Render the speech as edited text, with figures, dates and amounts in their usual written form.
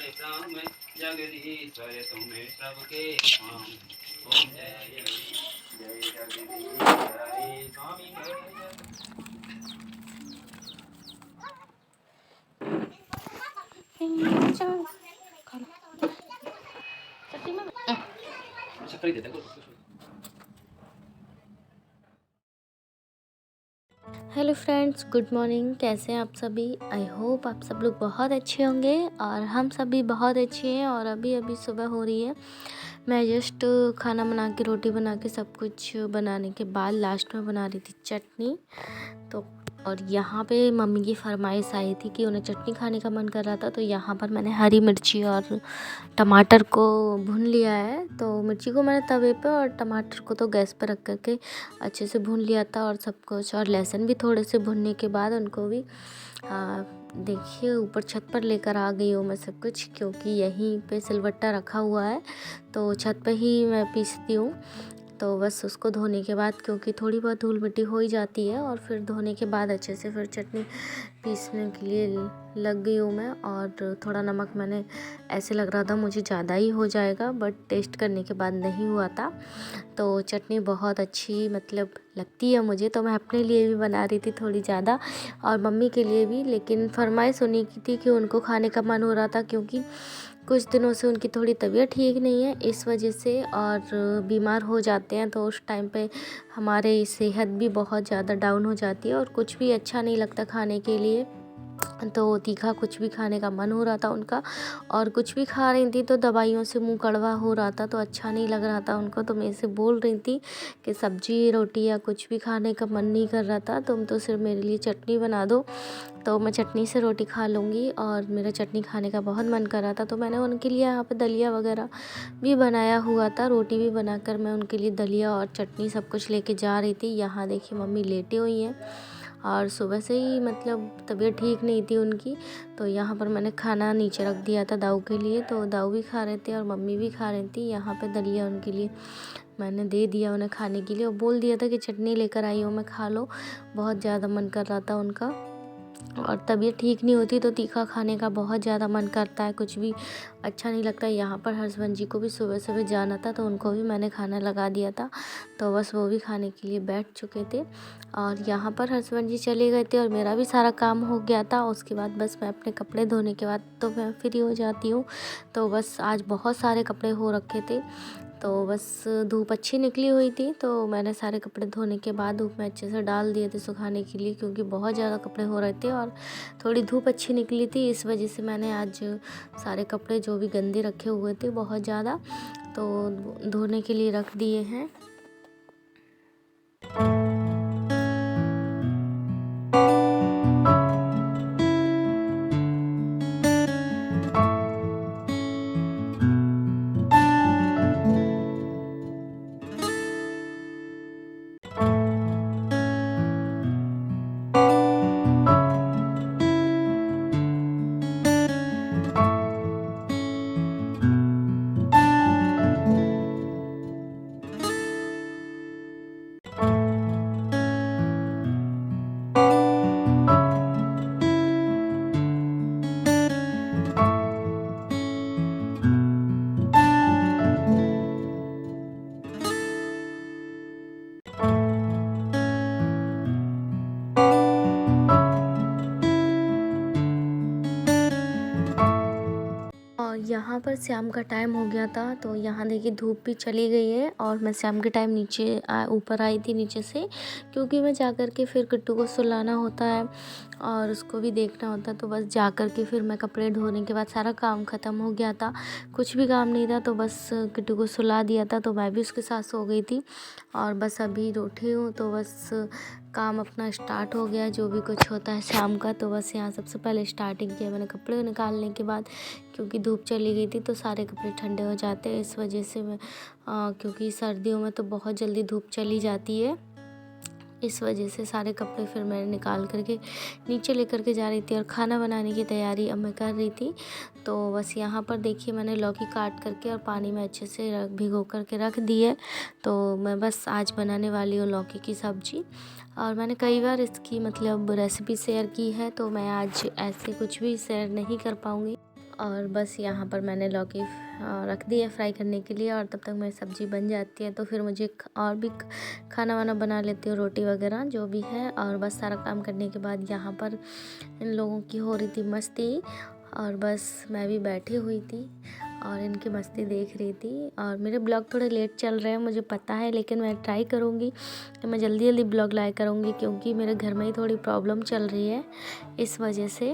श्याम जगदीश्वर तुम्हें सबके काम। ओम जय जय जगदीश हरे स्वामी हेलो फ्रेंड्स, गुड मॉर्निंग। कैसे हैं आप सभी? आई होप आप सब लोग बहुत अच्छे होंगे और हम सब भी बहुत अच्छे हैं। और अभी अभी सुबह हो रही है। मैं जस्ट खाना बना के, रोटी बना के, सब कुछ बनाने के बाद लास्ट में बना रही थी चटनी। तो और यहाँ पे मम्मी की फरमाइश आई थी कि उन्हें चटनी खाने का मन कर रहा था। तो यहाँ पर मैंने हरी मिर्ची और टमाटर को भून लिया है। तो मिर्ची को मैंने तवे पे और टमाटर को तो गैस पर रख करके अच्छे से भून लिया था और सब कुछ। और लहसुन भी थोड़े से भुनने के बाद उनको भी देखिए ऊपर छत पर लेकर आ गई हूँ मैं सब कुछ, क्योंकि यहीं पे सिलबट्टा रखा हुआ है तो छत पे ही मैं पीसती हूँ। तो बस उसको धोने के बाद, क्योंकि थोड़ी बहुत धूल मिट्टी हो ही जाती है, और फिर धोने के बाद अच्छे से फिर चटनी पीसने के लिए लग गई हूँ मैं। और थोड़ा नमक मैंने, ऐसे लग रहा था मुझे ज़्यादा ही हो जाएगा, बट टेस्ट करने के बाद नहीं हुआ था। तो चटनी बहुत अच्छी मतलब लगती है मुझे, तो मैं अपने लिए भी बना रही थी थोड़ी ज़्यादा और मम्मी के लिए भी। लेकिन फरमाइश उन्हीं की थी कि उनको खाने का मन हो रहा था, क्योंकि कुछ दिनों से उनकी थोड़ी तबीयत ठीक नहीं है इस वजह से, और बीमार हो जाते हैं तो उस टाइम पे हमारे सेहत भी बहुत ज़्यादा डाउन हो जाती है और कुछ भी अच्छा नहीं लगता खाने के लिए। तो तीखा कुछ भी खाने का मन हो रहा था उनका, और कुछ भी खा रही थी तो दवाइयों से मुंह कड़वा हो रहा था, तो अच्छा नहीं लग रहा था उनको। तो मैं इसे बोल रही थी कि सब्जी रोटी या कुछ भी खाने का मन नहीं कर रहा था, तुम तो सिर्फ मेरे लिए चटनी बना दो, तो मैं चटनी से रोटी खा लूँगी। और मेरा चटनी खाने का बहुत मन कर रहा था, तो मैंने उनके लिए यहाँ पे दलिया वगैरह भी बनाया हुआ था। रोटी भी बनाकर मैं उनके लिए दलिया और चटनी सब कुछ लेके जा रही थी। यहाँ देखिए मम्मी लेटी हुई हैं और सुबह से ही मतलब तबीयत ठीक नहीं थी उनकी। तो यहाँ पर मैंने खाना नीचे रख दिया था दाऊ के लिए, तो दाऊ भी खा रहे थे और मम्मी भी खा रही थी। यहाँ पे दलिया उनके लिए मैंने दे दिया उन्हें खाने के लिए, और बोल दिया था कि चटनी लेकर आई हूँ मैं, खा लो। बहुत ज़्यादा मन कर रहा था उनका, और तबीयत ठीक नहीं होती तो तीखा खाने का बहुत ज़्यादा मन करता है, कुछ भी अच्छा नहीं लगता। यहाँ पर हस्बैंड जी को भी सुबह सुबह जाना था, तो उनको भी मैंने खाना लगा दिया था, तो बस वो भी खाने के लिए बैठ चुके थे। और यहाँ पर हस्बैंड जी चले गए थे और मेरा भी सारा काम हो गया था। उसके बाद बस मैं अपने कपड़े धोने के बाद तो मैं फ्री हो जाती हूँ। तो बस आज बहुत सारे कपड़े हो रखे थे, तो बस धूप अच्छी निकली हुई थी, तो मैंने सारे कपड़े धोने के बाद धूप में अच्छे से डाल दिए थे सुखाने के लिए, क्योंकि बहुत ज़्यादा कपड़े हो रहे थे और थोड़ी धूप अच्छी निकली थी। इस वजह से मैंने आज सारे कपड़े जो भी गंदे रखे हुए थे बहुत ज़्यादा, तो धोने के लिए रख दिए हैं। और यहाँ पर शाम का टाइम हो गया था, तो यहाँ देखिए धूप भी चली गई है और मैं शाम के टाइम नीचे ऊपर आई थी नीचे से, क्योंकि मैं जा कर के फिर किट्टू को सुलाना होता है और उसको भी देखना होता है। तो बस जा कर के फिर मैं कपड़े धोने के बाद सारा काम ख़त्म हो गया था, कुछ भी काम नहीं था, तो बस किट्टू को सुला दिया था, तो मैं भी उसके साथ सो गई थी। और बस अभी उठी हूँ तो बस काम अपना स्टार्ट हो गया, जो भी कुछ होता है शाम का। तो बस यहाँ सबसे पहले स्टार्टिंग किया मैंने कपड़े निकालने के बाद, क्योंकि धूप चली गई थी तो सारे कपड़े ठंडे हो जाते हैं, इस वजह से मैं क्योंकि सर्दियों में तो बहुत जल्दी धूप चली जाती है, इस वजह से सारे कपड़े फिर मैंने निकाल करके नीचे लेकर के जा रही थी। और खाना बनाने की तैयारी अब मैं कर रही थी। तो बस यहाँ पर देखिए मैंने लौकी काट करके और पानी में अच्छे से भिगो करके रख दी है। तो मैं बस आज बनाने वाली हूँ लौकी की सब्ज़ी, और मैंने कई बार इसकी मतलब रेसिपी शेयर की है, तो मैं आज ऐसे कुछ भी शेयर नहीं कर पाऊँगी। और बस यहाँ पर मैंने लौकी रख दी है फ्राई करने के लिए, और तब तक मेरी सब्ज़ी बन जाती है तो फिर मुझे और भी खाना वाना बना लेती हूँ, रोटी वगैरह जो भी है। और बस सारा काम करने के बाद यहाँ पर इन लोगों की हो रही थी मस्ती, और बस मैं भी बैठी हुई थी और इनकी मस्ती देख रही थी। और मेरे ब्लॉग थोड़े लेट चल रहे हैं मुझे पता है, लेकिन मैं ट्राई करूँगी कि मैं जल्दी जल्दी ब्लॉग लाया करूँगी, क्योंकि मेरे घर में ही थोड़ी प्रॉब्लम चल रही है इस वजह से।